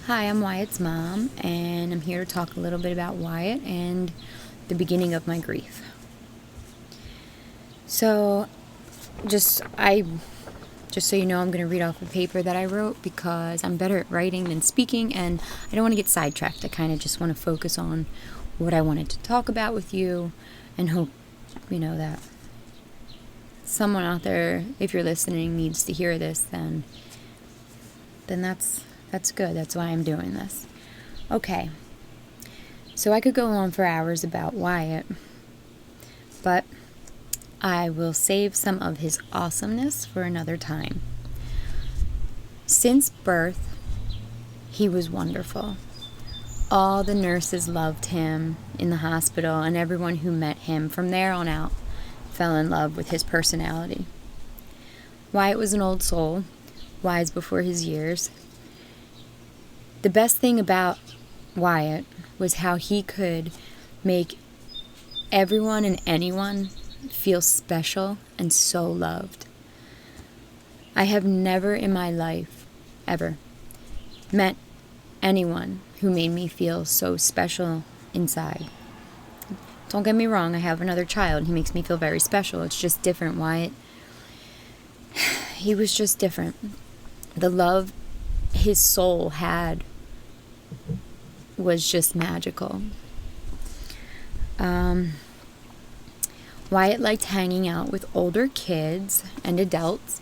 Hi, I'm Wyatt's mom, and I'm here to talk a little bit about Wyatt and the beginning of my grief. So, just so you know, I'm going to read off a paper that I wrote because I'm better at writing than speaking, and I don't want to get sidetracked. I kind of just want to focus on what I wanted to talk about with you, and hope, that someone out there, if you're listening, needs to hear this, then that's good. That's why I'm doing this. Okay. So I could go on for hours about Wyatt, but I will save some of his awesomeness for another time. Since birth, he was wonderful. All the nurses loved him in the hospital, and everyone who met him from there on out fell in love with his personality. Wyatt was an old soul, wise before his years. The best thing about Wyatt was how he could make everyone and anyone feel special and so loved. I have never in my life, ever, met anyone who made me feel so special inside. Don't get me wrong, I have another child. He makes me feel very special. It's just different. Wyatt, he was just different. The love his soul had was just magical. Wyatt liked hanging out with older kids and adults.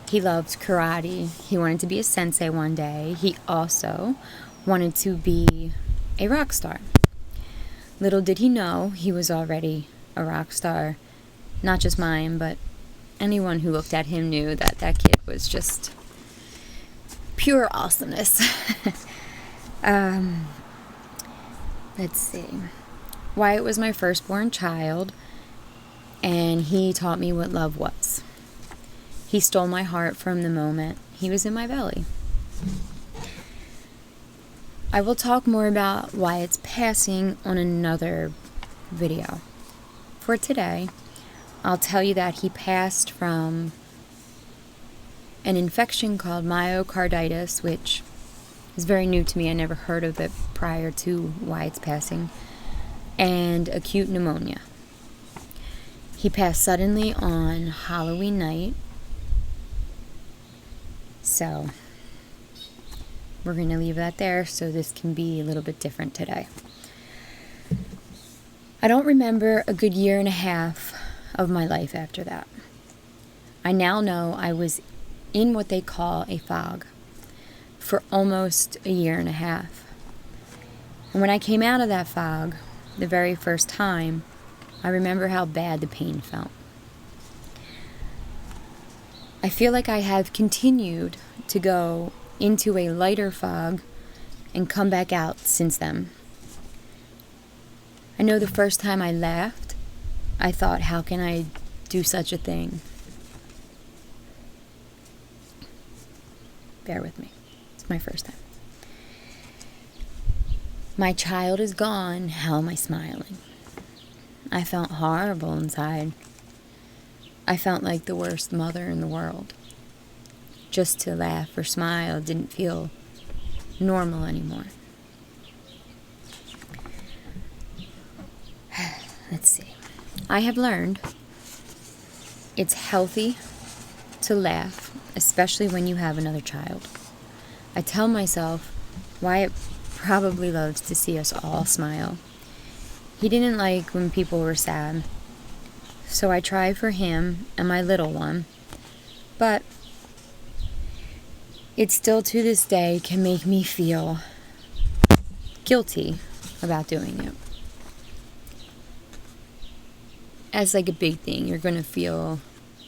He loved karate. He wanted to be a sensei one day. He also wanted to be a rock star. Little did he know he was already a rock star. Not just mine, but anyone who looked at him knew that that kid was just pure awesomeness. Let's see. Wyatt was my firstborn child, and he taught me what love was. He stole my heart from the moment he was in my belly. I will talk more about Wyatt's passing on another video. For today, I'll tell you that he passed from an infection called myocarditis, which is very new to me. I never heard of it prior to Wyatt's passing, and acute pneumonia. He passed suddenly on Halloween night. So we're going to leave that there so this can be a little bit different today. I don't remember a good year and a half of my life after that. I now know I was in what they call a fog for almost a year and a half. And when I came out of that fog the very first time, I remember how bad the pain felt. I feel like I have continued to go into a lighter fog and come back out since then. I know the first time I laughed, I thought, how can I do such a thing? Bear with me. It's my first time. My child is gone. How am I smiling? I felt horrible inside. I felt like the worst mother in the world. Just to laugh or smile didn't feel normal anymore. Let's see. I have learned it's healthy to laugh, especially when you have another child. I tell myself, Wyatt probably loves to see us all smile. He didn't like when people were sad, so I try for him and my little one, but it still to this day can make me feel guilty about doing it. As like a big thing, you're going to feel,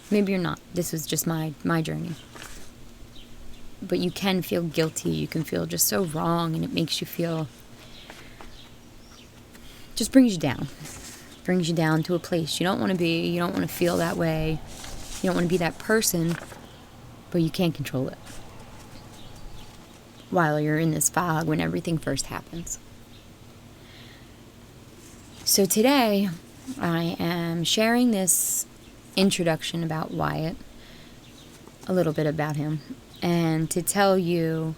maybe you're not, this was just my journey, but you can feel guilty, you can feel just so wrong, and it makes you feel, just brings you down to a place you don't want to be. You don't want to feel that way, you don't want to be that person, but you can't control it while you're in this fog when everything first happens. So today I am sharing this introduction about Wyatt, a little bit about him, and to tell you,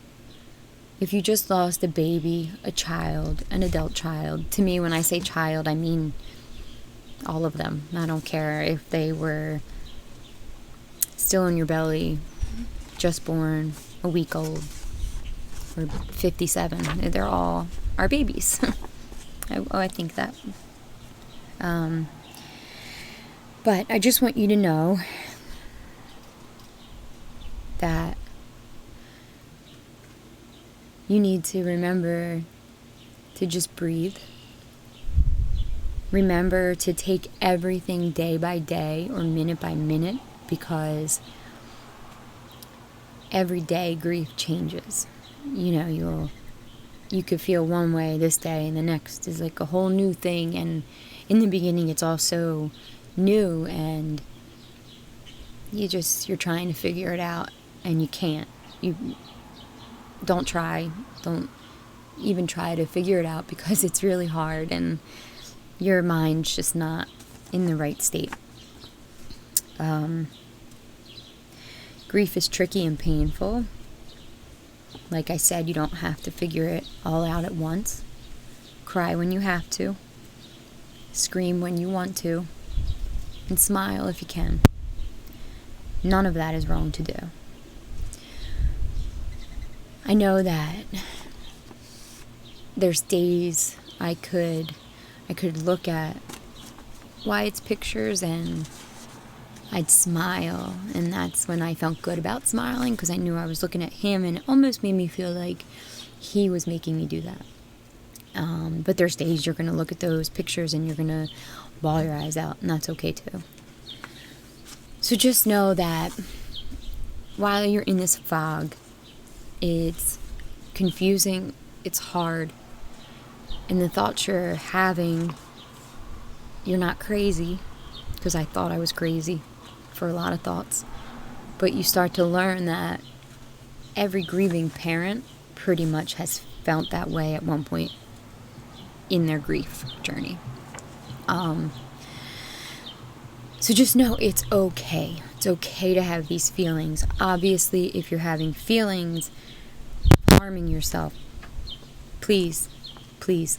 if you just lost a baby, a child, an adult child, to me, when I say child, I mean all of them. I don't care if they were still in your belly, just born, a week old, or 57. They're all our babies. I think that. But I just want you to know that you need to remember to just breathe. Remember to take everything day by day or minute by minute, because every day grief changes. You could feel one way this day, and the next is like a whole new thing. And in the beginning, it's also new, and you're trying to figure it out, and you can't. Don't even try to figure it out, because it's really hard, and your mind's just not in the right state. Grief is tricky and painful. Like I said, you don't have to figure it all out at once. Cry when you have to. Scream when you want to. And smile if you can. None of that is wrong to do. I know that there's days I could look at Wyatt's pictures and I'd smile, and that's when I felt good about smiling, because I knew I was looking at him, and it almost made me feel like he was making me do that. But there's days you're going to look at those pictures and you're going to bawl your eyes out, and that's okay too. So just know that while you're in this fog, it's confusing, it's hard, and the thoughts you're having, you're not crazy, because I thought I was crazy for a lot of thoughts. But you start to learn that every grieving parent pretty much has felt that way at one point in their grief journey. So just know it's okay. It's okay to have these feelings. Obviously, if you're having feelings harming yourself, please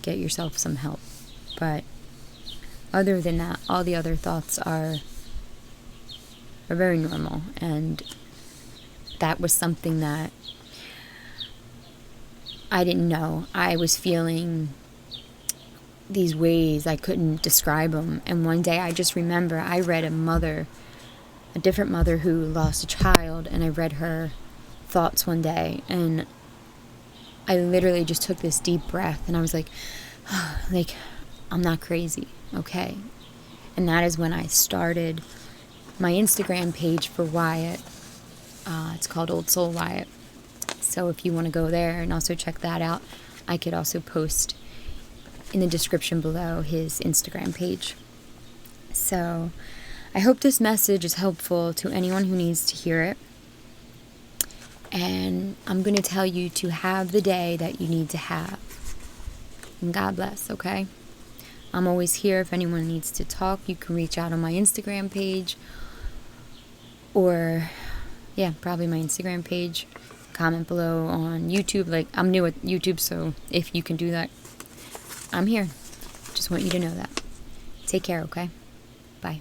get yourself some help. But other than that, all the other thoughts are very normal, and that was something that I didn't know. I was feeling these ways, I couldn't describe them, and one day I just remember I read a different mother who lost a child, and I read her thoughts one day, and I literally just took this deep breath, and I was like, I'm not crazy, okay? And that is when I started my Instagram page for Wyatt. It's called Old Soul Wyatt. So if you want to go there and also check that out, I could also post in the description below his Instagram page. So I hope this message is helpful to anyone who needs to hear it. And I'm going to tell you to have the day that you need to have. And God bless, okay? I'm always here if anyone needs to talk. You can reach out on my Instagram page, or probably my Instagram page. Comment below on YouTube. Like, I'm new at YouTube, so if you can do that, I'm here. Just want you to know that. Take care, okay? Bye.